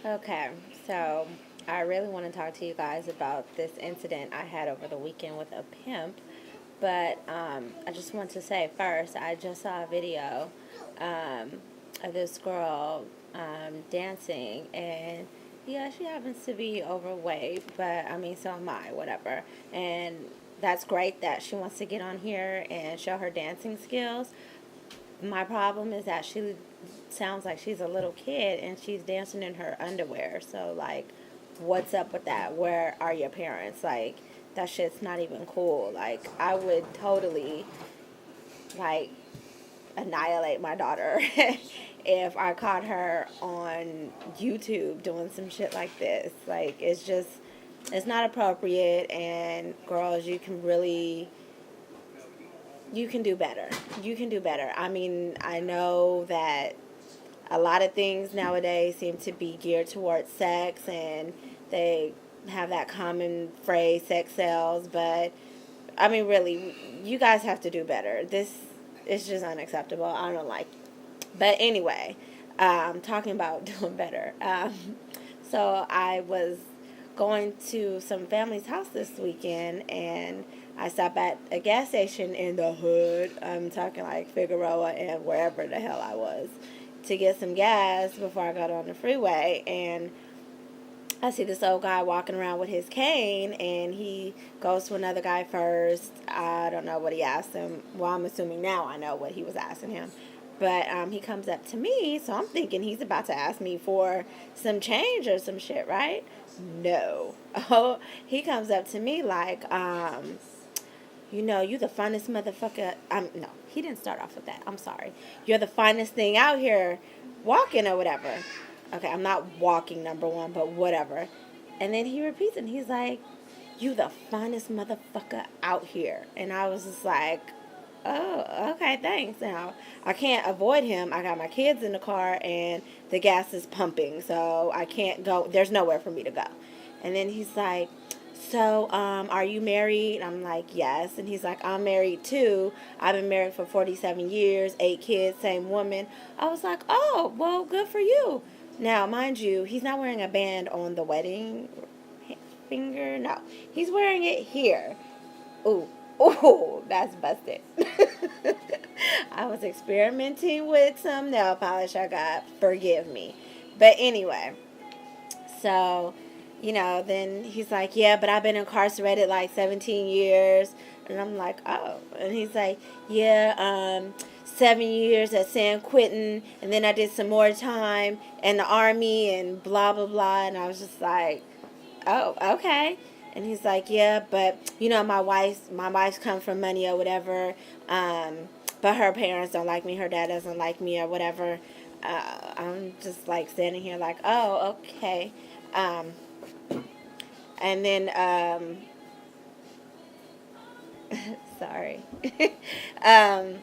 Okay, so I really want to talk to you guys about this incident I had over the weekend with a pimp. But I just want to say first, I just saw a video um, of this girl dancing, and yeah, she happens to be overweight, but I mean, so am I, whatever. And that's great that she wants to get on here and show her dancing skills. My problem is that she sounds like she's a little kid and she's dancing in her underwear. So, like, what's up with that? Where are your parents? Like, that shit's not even cool. Like, I would totally, like, annihilate my daughter if I caught her on YouTube doing some shit like this. Like, it's just, it's not appropriate. And, girls, you can do better. You can do better. I mean, I know that a lot of things nowadays seem to be geared towards sex, and they have that common phrase, sex sells, but I mean, really, you guys have to do better. This is just unacceptable. I don't like it. But anyway, talking about doing better. So I was going to some family's house this weekend, and I stopped at a gas station in the hood. I'm talking like Figueroa and wherever the hell I was, to get some gas before I got on the freeway. And I see this old guy walking around with his cane, and he goes to another guy first. I don't know what he asked him. Well, I'm assuming now I know what he was asking him. But he comes up to me, so I'm thinking he's about to ask me for some change or some shit, right? No. Oh, he comes up to me like, you the finest motherfucker. No, he didn't start off with that. I'm sorry. You're the finest thing out here walking or whatever. Okay, I'm not walking, number one, but whatever. And then he repeats it, and he's like, you the finest motherfucker out here. And I was just like, oh, okay, thanks. Now, I can't avoid him. I got my kids in the car, and the gas is pumping, so I can't go. There's nowhere for me to go. And then he's like, so, are you married? I'm like, yes. And he's like, I'm married too. I've been married for 47 years, 8 kids, same woman. I was like, oh, well, good for you. Now, mind you, he's not wearing a band on the wedding finger. No, he's wearing it here. Ooh, ooh, that's busted. I was experimenting with some nail polish I got. Forgive me. But anyway, so, then he's like, yeah, but I've been incarcerated like 17 years. And I'm like, oh. And he's like, yeah, 7 years at San Quentin. And then I did some more time in the army and blah, blah, blah. And I was just like, oh, okay. And he's like, yeah, but, my wife's come from money or whatever. But her parents don't like me. Her dad doesn't like me or whatever. I'm just like standing here like, oh, okay. And then, sorry. um,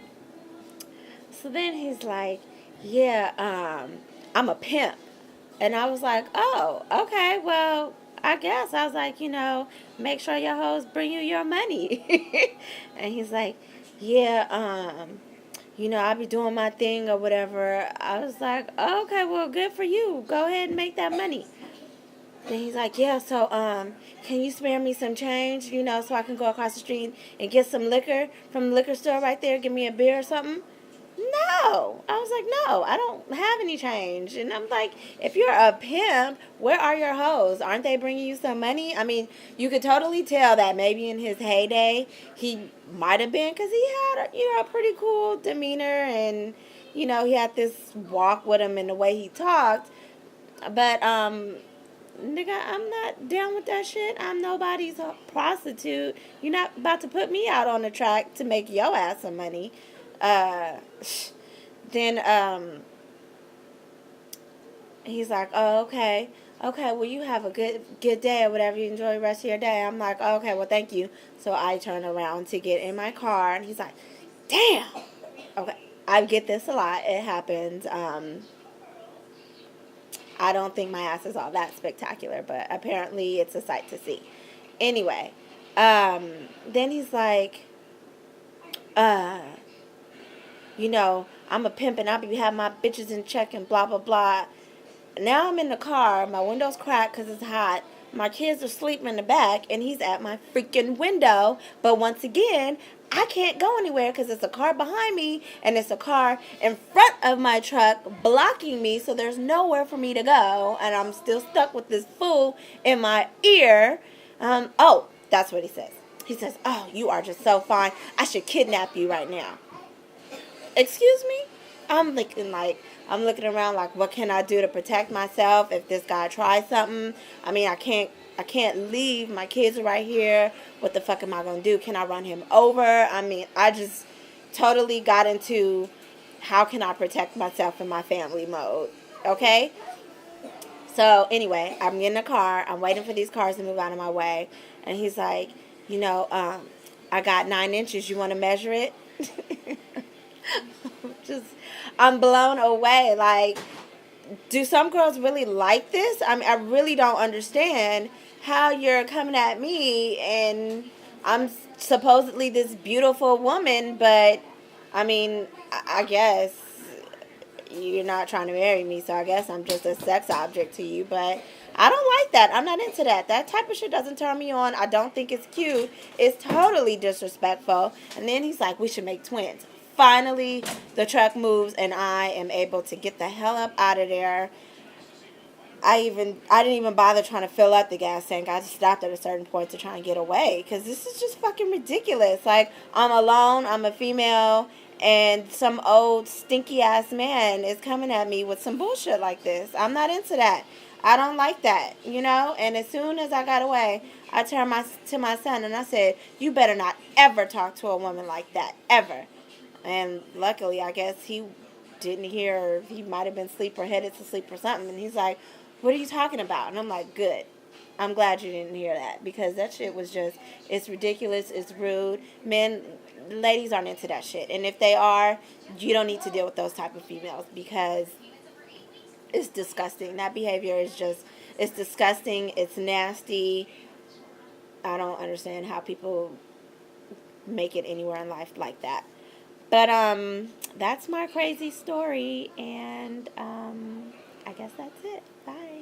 so then he's like, yeah, I'm a pimp. And I was like, oh, okay, well, I guess. I was like, make sure your hoes bring you your money. And he's like, yeah, I'll be doing my thing or whatever. I was like, oh, okay, well, good for you. Go ahead and make that money. Then he's like, yeah, so can you spare me some change, so I can go across the street and get some liquor from the liquor store right there, give me a beer or something? No. I was like, no, I don't have any change. And I'm like, if you're a pimp, where are your hoes? Aren't they bringing you some money? I mean, you could totally tell that maybe in his heyday, he might have been, because he had, a pretty cool demeanor, and, he had this walk with him and the way he talked. But, nigga, I'm not down with that shit. I'm nobody's prostitute. You're not about to put me out on the track to make your ass some money. Uh, then he's like, oh, okay. Okay, well, you have a good day or whatever. You enjoy the rest of your day. I'm like, oh, okay, well, thank you. So I turn around to get in my car, and he's like, damn. Okay, I get this a lot. It happens. I don't think my ass is all that spectacular, but apparently it's a sight to see. Anyway, then he's like, uh, I'm a pimp and I be having my bitches in check and blah, blah, blah. now I'm in the car. My window's cracked because it's hot. My kids are sleeping in the back, and he's at my freaking window. But once again, I can't go anywhere because it's a car behind me and it's a car in front of my truck blocking me, so there's nowhere for me to go, and I'm still stuck with this fool in my ear. Oh, that's what he says. He says, "Oh, you are just so fine. I should kidnap you right now." Excuse me? I'm looking around like, what can I do to protect myself if this guy tries something? I mean, I can't leave. My kids are right here. What the fuck am I gonna do? Can I run him over? I mean, I just totally got into how can I protect myself and my family mode. Okay? So anyway, I'm in the car. I'm waiting for these cars to move out of my way, and he's like, I got 9 inches. You want to measure it? just I'm blown away. Like, do some girls really like this? I mean, I really don't understand how you're coming at me and I'm supposedly this beautiful woman, but I mean, I guess you're not trying to marry me, so I guess I'm just a sex object to you, but I don't like that. I'm not into that. That type of shit doesn't turn me on. I don't think it's cute. It's totally disrespectful. And then he's like, we should make twins. Finally, the truck moves, and I am able to get the hell up out of there. I didn't even bother trying to fill up the gas tank. I just stopped at a certain point to try and get away, because this is just fucking ridiculous. Like, I'm alone, I'm a female, and some old stinky ass man is coming at me with some bullshit like this. I'm not into that. I don't like that, And as soon as I got away, I turned to my son and I said, you better not ever talk to a woman like that, ever. And luckily, I guess he didn't hear. He might have been asleep or headed to sleep or something. And he's like, what are you talking about? And I'm like, good. I'm glad you didn't hear that, because that shit was just, it's ridiculous, it's rude. Ladies aren't into that shit. And if they are, you don't need to deal with those type of females, because it's disgusting. That behavior is just, it's disgusting. It's nasty. I don't understand how people make it anywhere in life like that. But that's my crazy story, and I guess that's it. Bye.